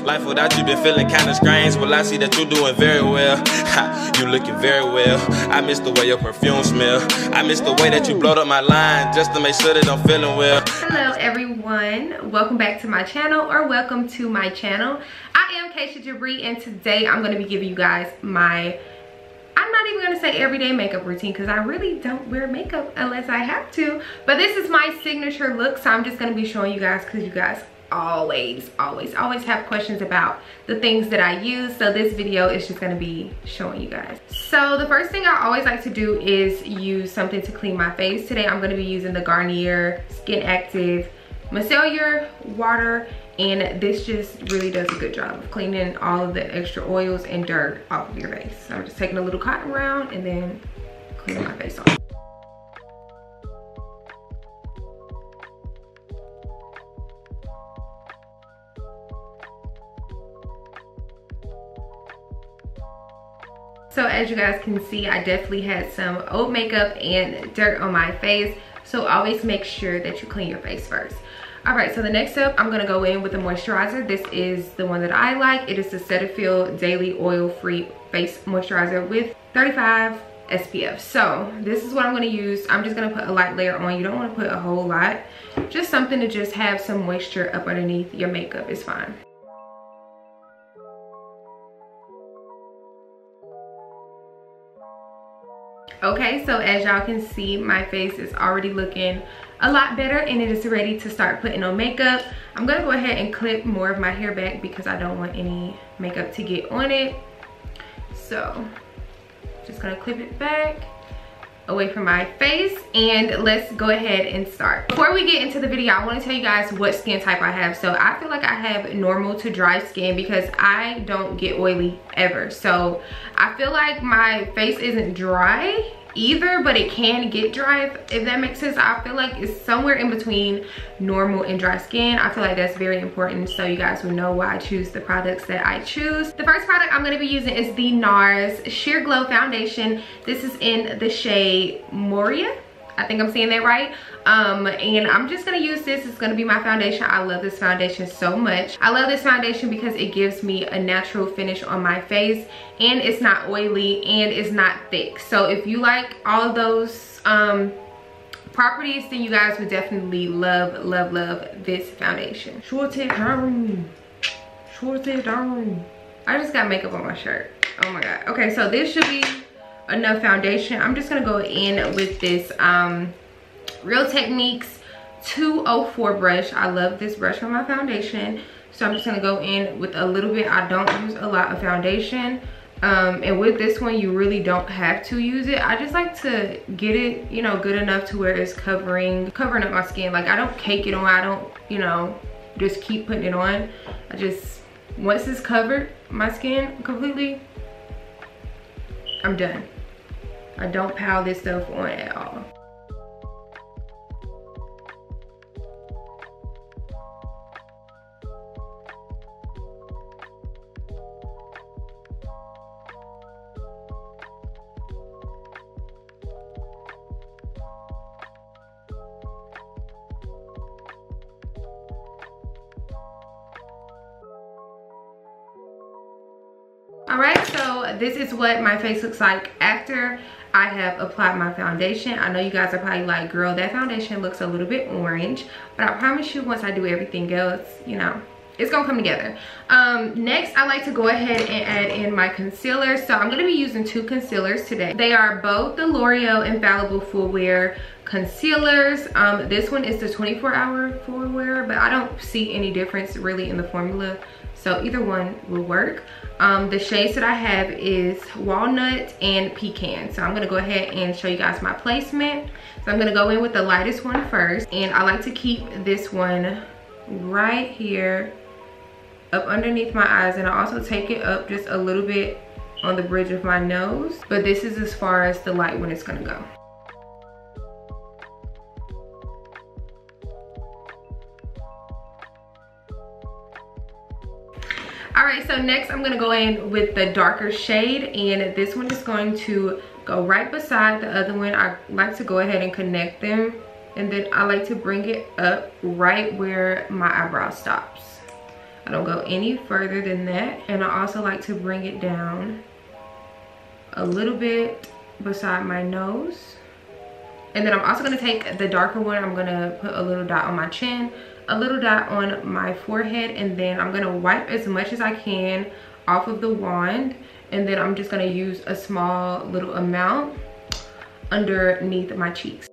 Life without you been feeling kinda strange. Well, I see that you're doing very well. You looking very well. I miss the way your perfume smell. I miss the way that you blowed up my line just to make sure that I'm feeling well. Hello everyone, welcome back to my channel, or welcome to my channel. I am Kashia Jabre, and today I'm going to be giving you guys my, I'm not even going to say everyday makeup routine because I really don't wear makeup unless I have to, but this is my signature look, so I'm just going to be showing you guys because you guys always have questions about the things that I use. So this video is just going to be showing you guys. So the first thing I always like to do is use something to clean my face. Today I'm going to be using the Garnier Skin Active Micellar water, and this just really does a good job of cleaning all of the extra oils and dirt off of your face. So I'm just taking a little cotton round and then cleaning my face off. So as you guys can see, I definitely had some old makeup and dirt on my face. So always make sure that you clean your face first. All right, so the next step, I'm gonna go in with a moisturizer. This is the one that I like. It is the Cetaphil Daily Oil-Free Face Moisturizer with 35 SPF. So this is what I'm gonna use. I'm just gonna put a light layer on. You don't wanna put a whole lot. Just something to just have some moisture up underneath your makeup is fine. Okay, so as y'all can see, my face is already looking a lot better and it is ready to start putting on makeup. I'm gonna go ahead and clip more of my hair back because I don't want any makeup to get on it. So just gonna clip it back away from my face, and let's go ahead and start. Before we get into the video, I want to tell you guys what skin type I have. So I feel like I have normal to dry skin because I don't get oily ever. So I feel like my face isn't dry either, but it can get dry, if that makes sense. I feel like it's somewhere in between normal and dry skin. I feel like that's very important, so you guys will know why I choose the products that I choose. The first product I'm going to be using is the NARS Sheer Glow Foundation. This is in the shade Moorea. I think I'm saying that right. And I'm just gonna use this. It's gonna be my foundation. I love this foundation so much. I love this foundation because it gives me a natural finish on my face, and it's not oily and it's not thick. So if you like all of those properties, then you guys would definitely love this foundation. Short it down. I just got makeup on my shirt. Oh my god. Okay, so this should be enough foundation. I'm just gonna go in with this Real Techniques 204 brush. I love this brush for my foundation, so I'm just gonna go in with a little bit. I don't use a lot of foundation, and with this one you really don't have to use it. I just like to get it, you know, good enough to where it's covering up my skin. Like I don't cake it on. I don't, you know, just keep putting it on. I just, once it's covered my skin completely, I'm done. I don't pile this stuff on at all. Alright, so this is what my face looks like after I have applied my foundation. I know you guys are probably like, girl, that foundation looks a little bit orange, but I promise you once I do everything else, you know, it's gonna come together. Next, I like to go ahead and add in my concealer. So I'm gonna be using two concealers today. They are both the L'Oreal Infallible Full Wear concealers. This one is the 24-hour full wear, but I don't see any difference really in the formula, so either one will work. The shades that I have is Walnut and Pecan. So I'm gonna go ahead and show you guys my placement. So I'm gonna go in with the lightest one first, and I like to keep this one right here up underneath my eyes, and I also take it up just a little bit on the bridge of my nose, but this is as far as the light one is gonna go. Alright, so next I'm going to go in with the darker shade, and this one is going to go right beside the other one. I like to go ahead and connect them, and then I like to bring it up right where my eyebrow stops. I don't go any further than that. And I also like to bring it down a little bit beside my nose. And then I'm also going to take the darker one. I'm going to put a little dot on my chin, a little dot on my forehead, and then I'm going to wipe as much as I can off of the wand. And then I'm just going to use a small little amount underneath my cheeks.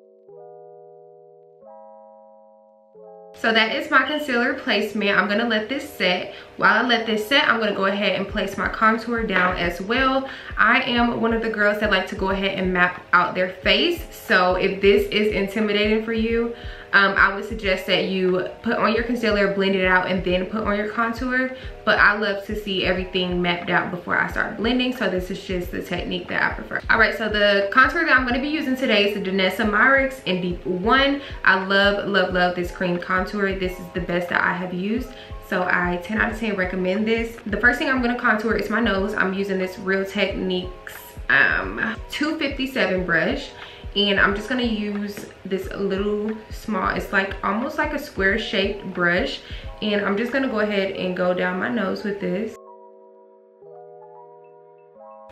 So that is my concealer placement. I'm gonna let this set. While I let this set, I'm gonna go ahead and place my contour down as well. I am one of the girls that like to go ahead and map out their face. So if this is intimidating for you, I would suggest that you put on your concealer, blend it out, and then put on your contour. But I love to see everything mapped out before I start blending. So this is just the technique that I prefer. All right, so the contour that I'm gonna be using today is the Danessa Myricks in Deep 1. I love, love, love this cream contour. This is the best that I have used. So I 10 out of 10 recommend this. The first thing I'm gonna contour is my nose. I'm using this Real Techniques 257 brush. And I'm just gonna use this little small, it's like almost like a square shaped brush. And I'm just gonna go ahead and go down my nose with this.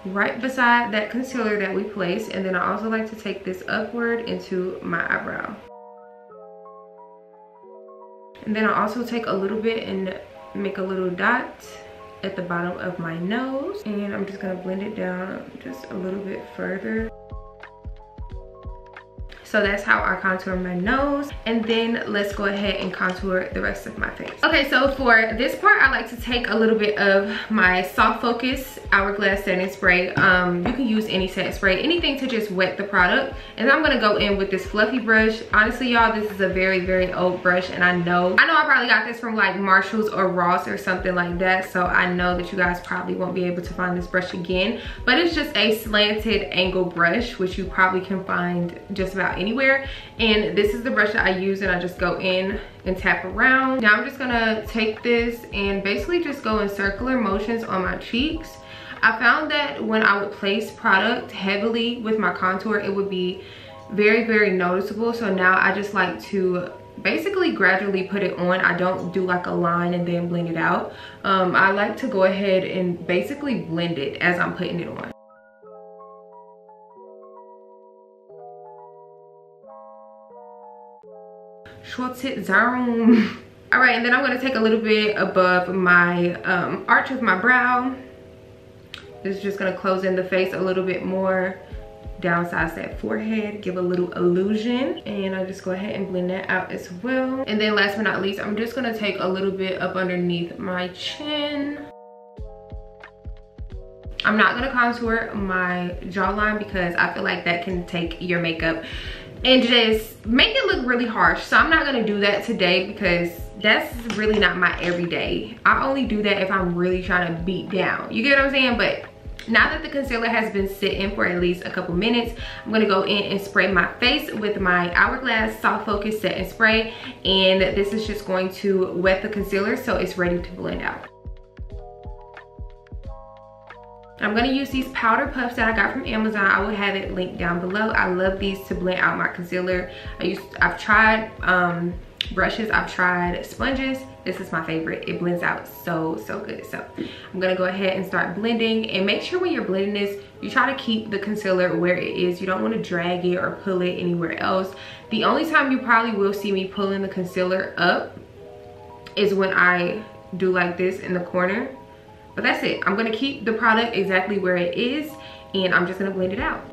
Right beside that concealer that we placed. And then I also like to take this upward into my eyebrow. And then I also take a little bit and make a little dot at the bottom of my nose. And I'm just gonna blend it down just a little bit further. So that's how I contour my nose. And then let's go ahead and contour the rest of my face. Okay, so for this part, I like to take a little bit of my Soft Focus Hourglass setting spray. You can use any setting spray, anything to just wet the product. And I'm gonna go in with this fluffy brush. Honestly, y'all, this is a very, very old brush. And I know I probably got this from like Marshalls or Ross or something like that. So I know that you guys probably won't be able to find this brush again. But it's just a slanted angle brush, which you probably can find just about anywhere. And this is the brush that I use, and I just go in and tap around. Now I'm just gonna take this and basically just go in circular motions on my cheeks. I found that when I would place product heavily with my contour, it would be very, very noticeable. So now I just like to basically gradually put it on. I don't do like a line and then blend it out. I like to go ahead and basically blend it as I'm putting it on. Schwartz it down. All right, and then I'm going to take a little bit above my arch of my brow. This is just going to close in the face a little bit more, downsize that forehead, give a little illusion. And I just go ahead and blend that out as well. And then last but not least, I'm just going to take a little bit up underneath my chin. I'm not going to contour my jawline because I feel like that can take your makeup and just make it look really harsh. So I'm not gonna do that today because that's really not my everyday. I only do that if I'm really trying to beat down. You get what I'm saying? But now that the concealer has been sitting for at least a couple minutes, I'm gonna go in and spray my face with my Hourglass Soft Focus Setting Spray. And this is just going to wet the concealer so it's ready to blend out. I'm gonna use these powder puffs that I got from Amazon. I will have it linked down below. I love these to blend out my concealer. I've tried brushes, I've tried sponges. This is my favorite. It blends out so good. So I'm gonna go ahead and start blending. And make sure when you're blending this, you try to keep the concealer where it is. You don't want to drag it or pull it anywhere else. The only time you probably will see me pulling the concealer up is when I do like this in the corner. But that's it. I'm gonna keep the product exactly where it is, and I'm just gonna blend it out.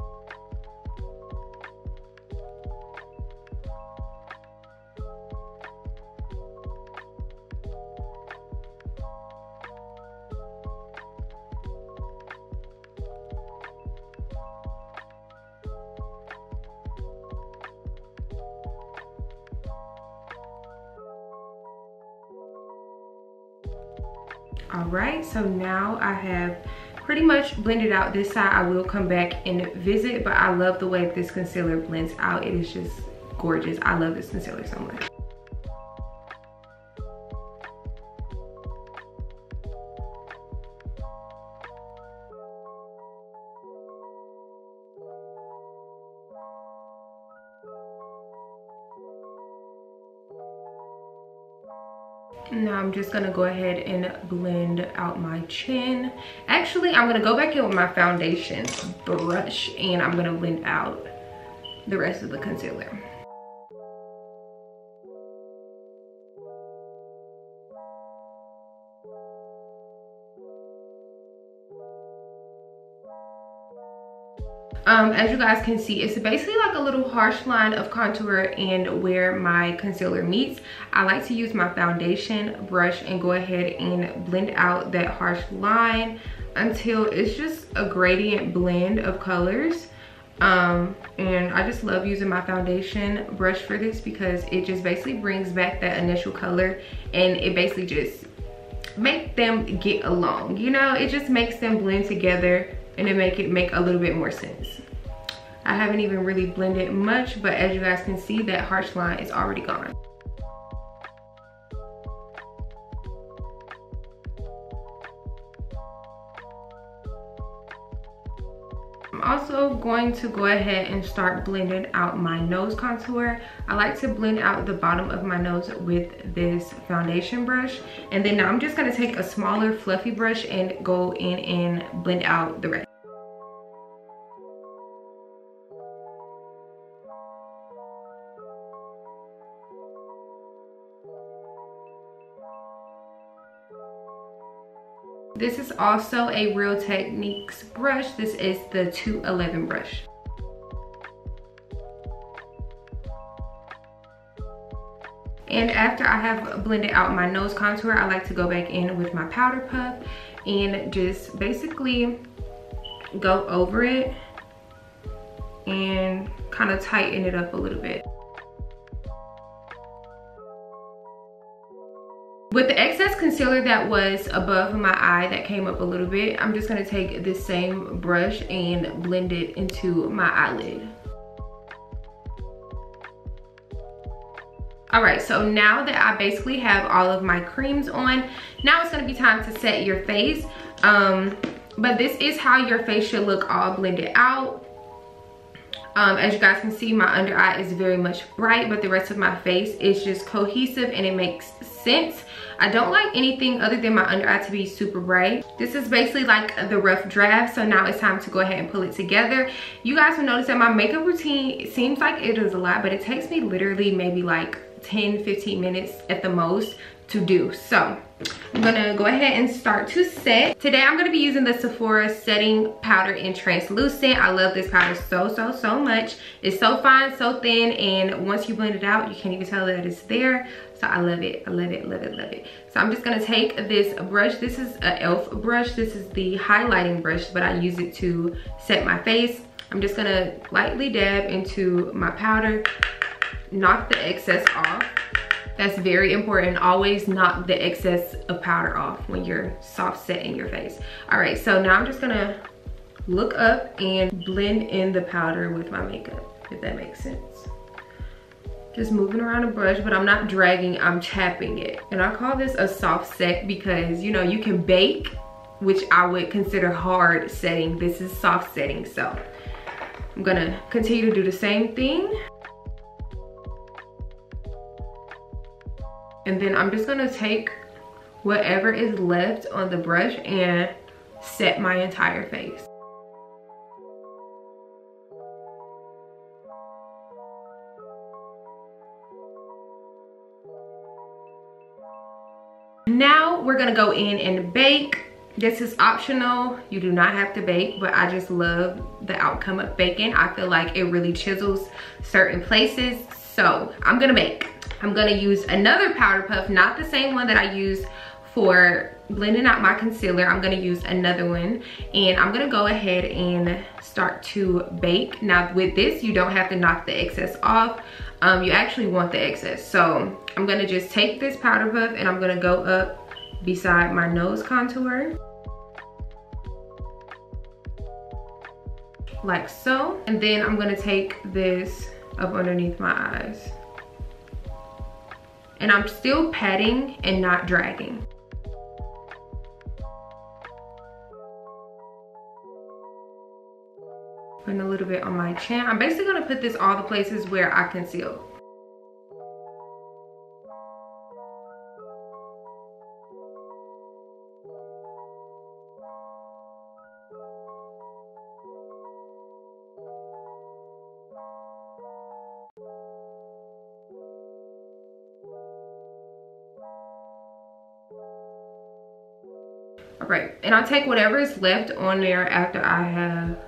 All right, so now I have pretty much blended out this side. I will come back and visit, but I love the way this concealer blends out. It is just gorgeous. I love this concealer so much. Now I'm just gonna go ahead and blend out my chin. Actually, I'm gonna go back in with my foundation brush and I'm gonna blend out the rest of the concealer. As you guys can see, it's basically like a little harsh line of contour and where my concealer meets. I like to use my foundation brush and go ahead and blend out that harsh line until it's just a gradient blend of colors. And I just love using my foundation brush for this because it just basically brings back that initial color and it basically just make them get along, you know. It just makes them blend together and it make a little bit more sense. I haven't even really blended much, but as you guys can see, that harsh line is already gone. I'm also going to go ahead and start blending out my nose contour. I like to blend out the bottom of my nose with this foundation brush. And then now I'm just gonna take a smaller fluffy brush and go in and blend out the rest. This is also a Real Techniques brush. This is the 211 brush. And after I have blended out my nose contour, I like to go back in with my powder puff and just basically go over it and kind of tighten it up a little bit. With the excess concealer that was above my eye that came up a little bit, I'm just gonna take this same brush and blend it into my eyelid. All right, so now that I basically have all of my creams on, now it's gonna be time to set your face. But this is how your face should look all blended out. As you guys can see, my under eye is very much bright, but the rest of my face is just cohesive and it makes sense. I don't like anything other than my under eye to be super bright. This is basically like the rough draft, so now it's time to go ahead and pull it together. You guys will notice that my makeup routine, it seems like it is a lot, but it takes me literally maybe like 10-15 minutes at the most to do. So I'm gonna go ahead and start to set. Today I'm gonna be using the Sephora setting powder in translucent. I love this powder so much. It's so fine, so thin, and once you blend it out, you can't even tell that it's there. So I love it, I love it, love it, love it. So I'm just gonna take this brush. This is an e.l.f. brush. This is the highlighting brush, but I use it to set my face. I'm just gonna lightly dab into my powder, knock the excess off. That's very important. Always knock the excess of powder off when you're soft setting your face. All right, so now I'm just gonna look up and blend in the powder with my makeup, if that makes sense. Just moving around a brush, but I'm not dragging, I'm tapping it. And I call this a soft set because, you know, you can bake, which I would consider hard setting. This is soft setting, so I'm gonna continue to do the same thing. And then I'm just gonna take whatever is left on the brush and set my entire face. Now we're gonna go in and bake. This is optional. You do not have to bake, but I just love the outcome of baking. I feel like it really chisels certain places. So I'm gonna bake. I'm gonna use another powder puff, not the same one that I used for blending out my concealer. I'm gonna use another one, and I'm gonna go ahead and start to bake. Now with this, you don't have to knock the excess off. You actually want the excess. So I'm gonna just take this powder puff and I'm gonna go up beside my nose contour. Like so. And then I'm gonna take this up underneath my eyes. And I'm still patting and not dragging. Putting a little bit on my chin. I'm basically gonna put this all the places where I conceal. All right, and I'll take whatever is left on there after I have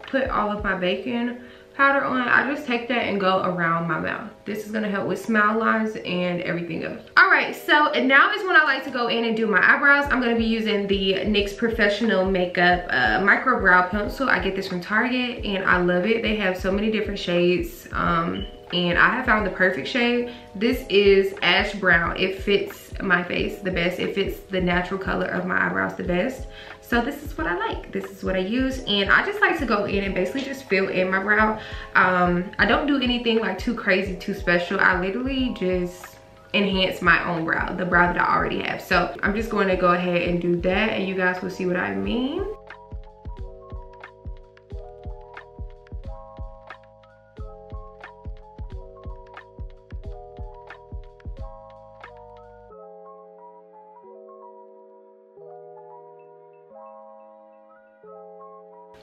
put all of my baking powder on. I just take that and go around my mouth. This is gonna help with smile lines and everything else. All right, so now is when I like to go in and do my eyebrows. I'm gonna be using the NYX Professional Makeup Micro Brow Pencil. I get this from Target and I love it. They have so many different shades. And I have found the perfect shade. This is ash brown. It fits my face the best. It fits the natural color of my eyebrows the best. So this is what I like. This is what I use. And I just like to go in and basically just fill in my brow. I don't do anything like too crazy, too special. I literally just enhance my own brow, the brow that I already have. So I'm just going to go ahead and do that and you guys will see what I mean.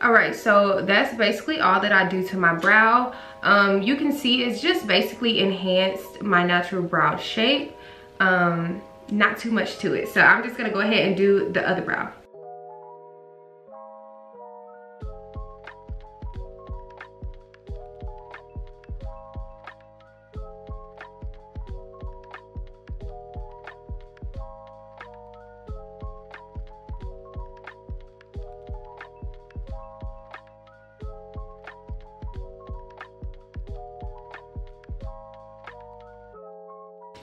All right, so that's basically all that I do to my brow. You can see it's just basically enhanced my natural brow shape. Not too much to it. So I'm just gonna go ahead and do the other brow.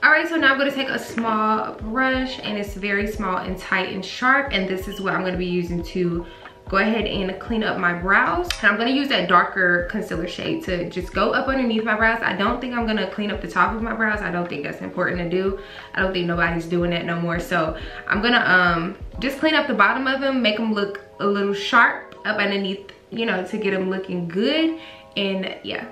All right, so now I'm going to take a small brush and it's very small and tight and sharp, and this is what I'm going to be using to go ahead and clean up my brows. And I'm going to use that darker concealer shade to just go up underneath my brows. I don't think I'm going to clean up the top of my brows. I don't think that's important to do. I don't think nobody's doing that no more. So I'm going to just clean up the bottom of them, make them look a little sharp up underneath, you know, to get them looking good. And yeah.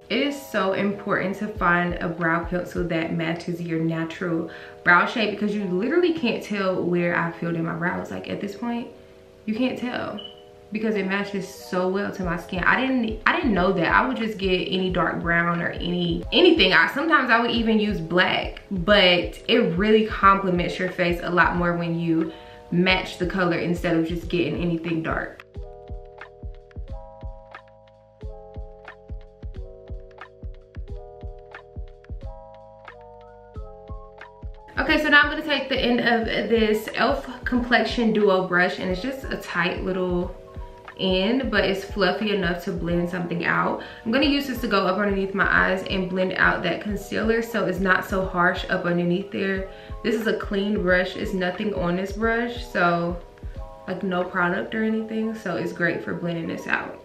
It is so important to find a brow pencil that matches your natural brow shape, because you literally can't tell where I filled in my brows. Like at this point, you can't tell because it matches so well to my skin. I didn't know that. I would just get any dark brown or anything. Sometimes I would even use black, but it really complements your face a lot more when you match the color instead of just getting anything dark. Okay, so now I'm going to take the end of this e.l.f. Complexion Duo brush, and it's just a tight little end, but it's fluffy enough to blend something out. I'm going to use this to go up underneath my eyes and blend out that concealer so it's not so harsh up underneath there. This is a clean brush. It's nothing on this brush, so like no product or anything, so it's great for blending this out.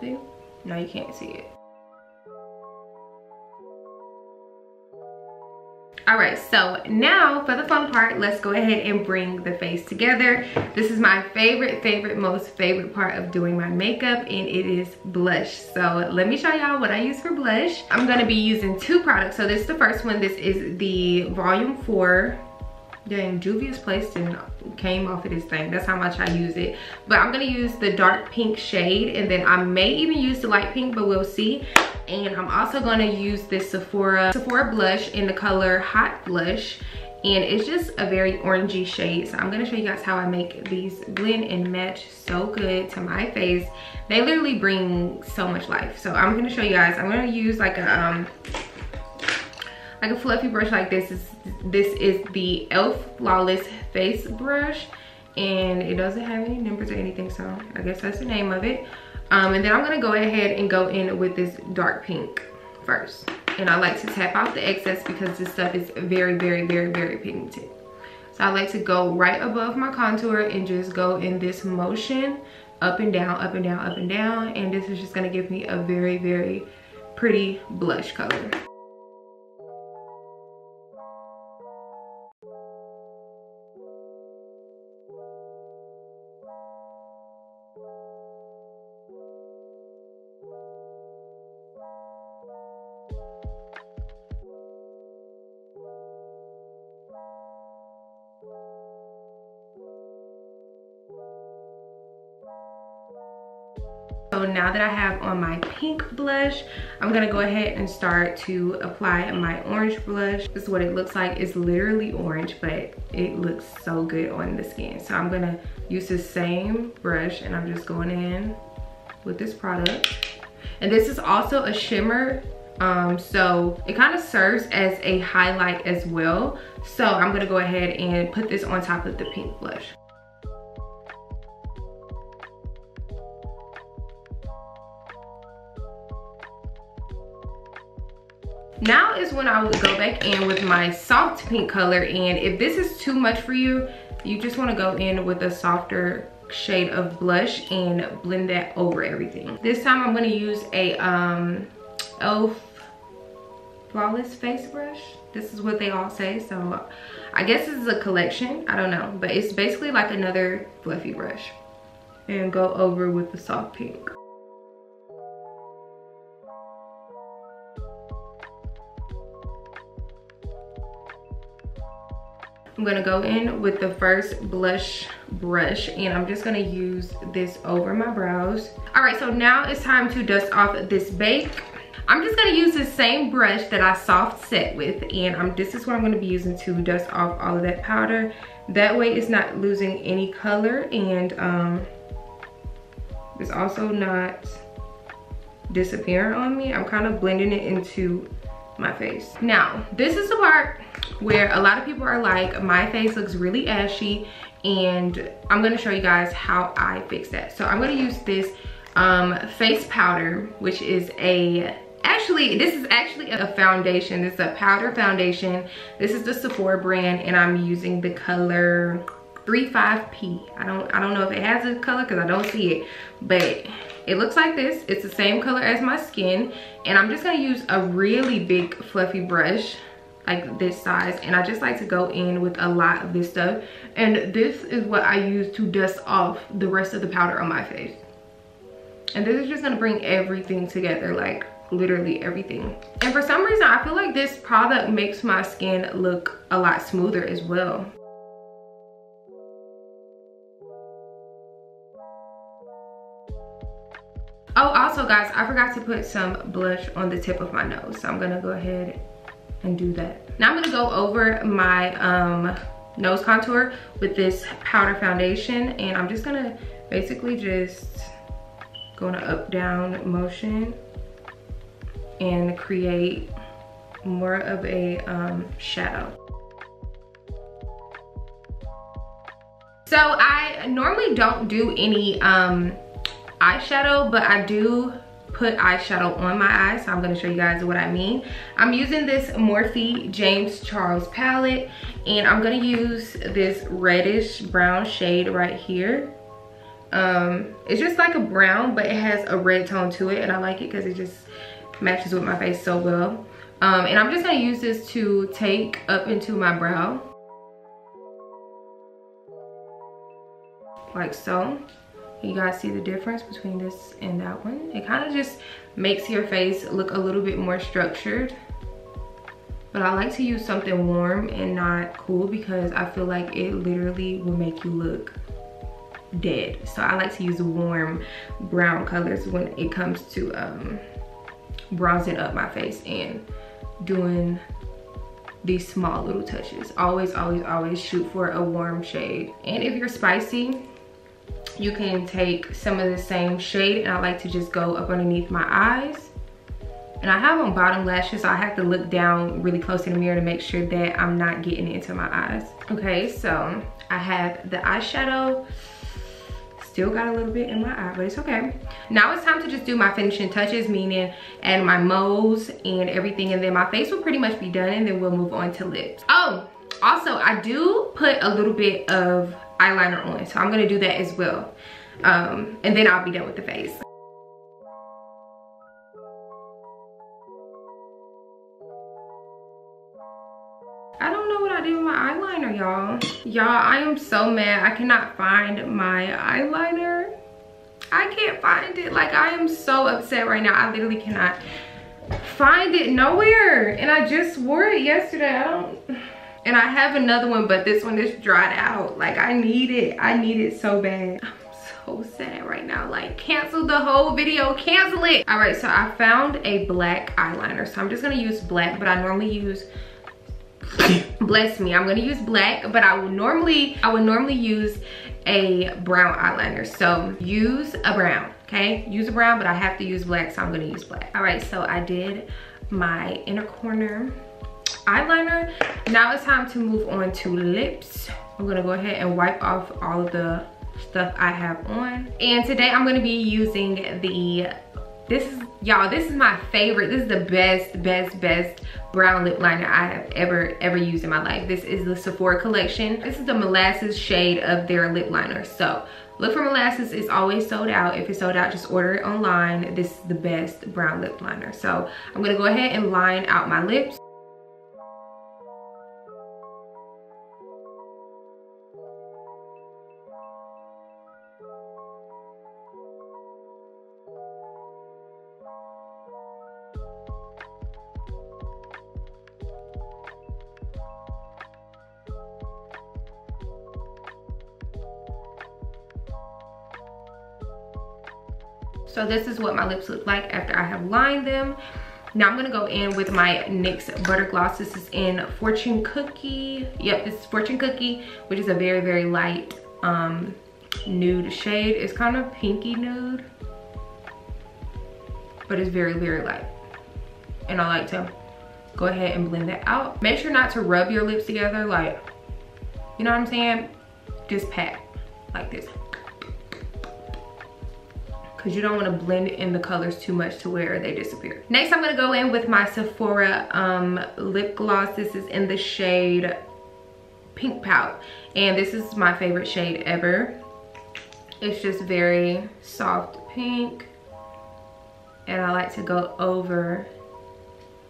See? Now you can't see it. All right, so now for the fun part, let's go ahead and bring the face together. This is my most favorite part of doing my makeup, and it is blush. So let me show y'all what I use for blush. I'm gonna be using two products. So this is the first one. This is the Volume 4. Dang, Juvia's placed and came off of this thing. That's how much I use it. But I'm gonna use the dark pink shade, and then I may even use the light pink, but we'll see. And I'm also gonna use this Sephora blush in the color Hot Blush, and it's just a very orangey shade. So I'm gonna show you guys how I make these blend and match so good to my face. They literally bring so much life. So I'm gonna show you guys. I'm gonna use like a fluffy brush like this. This is the e.l.f. Flawless Face Brush, and it doesn't have any numbers or anything, so I guess that's the name of it. And then I'm gonna go ahead and go in with this dark pink first. And I like to tap out the excess because this stuff is very, very, very, very pigmented. So I like to go right above my contour and just go in this motion, up and down, up and down, up and down. And this is just gonna give me a very, very pretty blush color. So now that I have on my pink blush, I'm gonna go ahead and start to apply my orange blush. This is what it looks like. It's literally orange, but it looks so good on the skin. So I'm gonna use the same brush and I'm just going in with this product. And this is also a shimmer, so it kind of serves as a highlight as well. So I'm gonna go ahead and put this on top of the pink blush. Now is when I would go back in with my soft pink color, and if this is too much for you, you just want to go in with a softer shade of blush and blend that over everything. This time I'm going to use a e.l.f. Flawless face brush. This is what they all say, so I guess this is a collection. I don't know, but it's basically like another fluffy brush. And go over with the soft pink. I'm gonna go in with the first blush brush and I'm just gonna use this over my brows. All right, so now it's time to dust off this bake. I'm just gonna use the same brush that I soft set with, and this is what I'm gonna be using to dust off all of that powder. That way it's not losing any color, and it's also not disappearing on me. I'm kind of blending it into my face. Now, this is the part where a lot of people are like, my face looks really ashy, and I'm gonna show you guys how I fix that. So I'm gonna use this face powder, which is this is actually a foundation. This is a powder foundation. This is the Sephora brand, and I'm using the color 35P. I don't know if it has a color because I don't see it, but it looks like this. It's the same color as my skin, and I'm just gonna use a really big fluffy brush like this size, and I just like to go in with a lot of this stuff, and this is what I use to dust off the rest of the powder on my face. And this is just gonna bring everything together, like literally everything. And for some reason I feel like this product makes my skin look a lot smoother as well. Oh, also guys, I forgot to put some blush on the tip of my nose, so I'm gonna go ahead and do that. Now I'm gonna go over my nose contour with this powder foundation, and I'm just gonna basically just go in an up down motion and create more of a shadow. So I normally don't do any eyeshadow, but I do put eyeshadow on my eyes, so I'm going to show you guys what I mean. I'm using this Morphe James Charles palette, and I'm going to use this reddish brown shade right here. It's just like a brown, but it has a red tone to it, and I like it because it just matches with my face so well. And I'm just going to use this to take up into my brow, like so. You guys see the difference between this and that one? It kind of just makes your face look a little bit more structured. But I like to use something warm and not cool because I feel like it literally will make you look dead. So I like to use warm brown colors when it comes to bronzing up my face and doing these small little touches. Always, always, always shoot for a warm shade. And if you're spicy, you can take some of the same shade, and I like to just go up underneath my eyes. And I have on bottom lashes, so I have to look down really close in the mirror to make sure that I'm not getting into my eyes. Okay, so I have the eyeshadow. Still got a little bit in my eye, but it's okay. Now it's time to just do my finishing touches, meaning add my mousse and everything, and then my face will pretty much be done, and then we'll move on to lips. Oh, also I do put a little bit of eyeliner on, so I'm gonna do that as well, and then I'll be done with the face. I don't know what I did with my eyeliner, y'all. I am so mad. I cannot find my eyeliner. I can't find it. Like, I am so upset right now. I literally cannot find it nowhere, and I just wore it yesterday. And I have another one, but this one is dried out. Like, I need it so bad. I'm so so sad right now. Like, cancel the whole video, cancel it. All right, so I found a black eyeliner. So I'm just gonna use black, but I normally use, bless me, I'm gonna use black, but I would normally use a brown eyeliner. So use a brown, okay? Use a brown, but I have to use black, so I'm gonna use black. All right, so I did my inner corner eyeliner. Now it's time to move on to lips. I'm gonna go ahead and wipe off all of the stuff I have on. And today I'm gonna be using this is my favorite. This is the best brown lip liner I have ever used in my life. This is the Sephora collection. This is the Molasses shade of their lip liner. So look for Molasses. It's always sold out. If it's sold out, just order it online. This is the best brown lip liner. So I'm gonna go ahead and line out my lips. So this is what my lips look like after I have lined them. Now I'm gonna go in with my NYX Butter Gloss. This is in Fortune Cookie. Yep, this is Fortune Cookie, which is a very light nude shade. It's kind of pinky nude, but it's very light. And I like to go ahead and blend that out. Make sure not to rub your lips together, like, you know what I'm saying? Just pat like this, because you don't want to blend in the colors too much to where they disappear. Next, I'm going to go in with my Sephora lip gloss. This is in the shade Pink Pout, and this is my favorite shade ever. It's just very soft pink, and I like to go over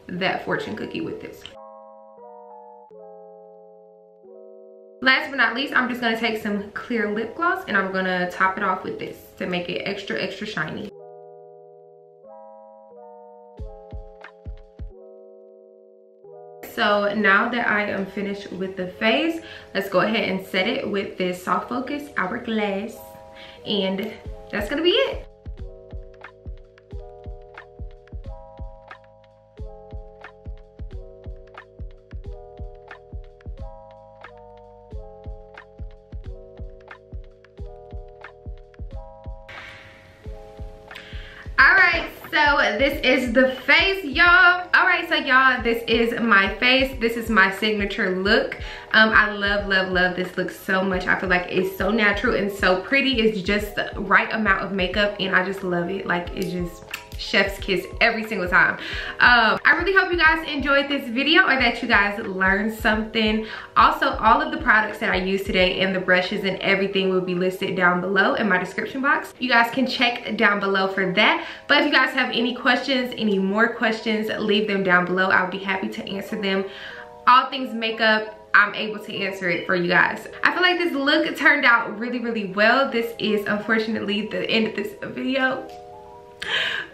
that Fortune Cookie with this. Last but not least, I'm just gonna take some clear lip gloss and I'm gonna top it off with this to make it extra shiny. So now that I am finished with the face, let's go ahead and set it with this Soft Focus Hourglass, and that's gonna be it. So this is the face, y'all. All right, so y'all, this is my face. This is my signature look. I love this look so much. I feel like it's so natural and so pretty. It's just the right amount of makeup, and I just love it. Like, it's just chef's kiss every single time. I really hope you guys enjoyed this video, or that you guys learned something. Also, all of the products that I used today and the brushes and everything will be listed down below in my description box. You guys can check down below for that. But if you guys have any questions, any more questions, leave them down below. I'll be happy to answer them. All things makeup, I'm able to answer it for you guys. I feel like this look turned out really well. This is unfortunately the end of this video,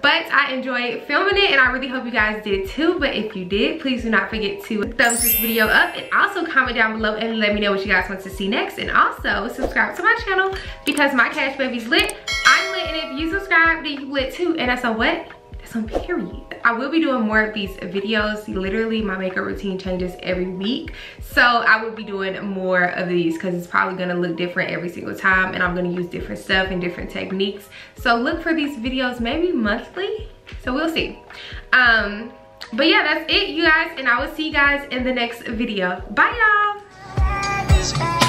but I enjoyed filming it, and I really hope you guys did too. But if you did, please do not forget to thumbs this video up, and also comment down below and let me know what you guys want to see next. And also subscribe to my channel, because my cash baby's lit, I'm lit, and if you subscribe, then you lit too. And that's on what? That's on period. I will be doing more of these videos. Literally, my makeup routine changes every week, so I will be doing more of these, because it's probably gonna look different every single time, and I'm gonna use different stuff and different techniques. So look for these videos maybe monthly, so we'll see. But yeah, that's it, you guys, and I will see you guys in the next video. Bye, y'all.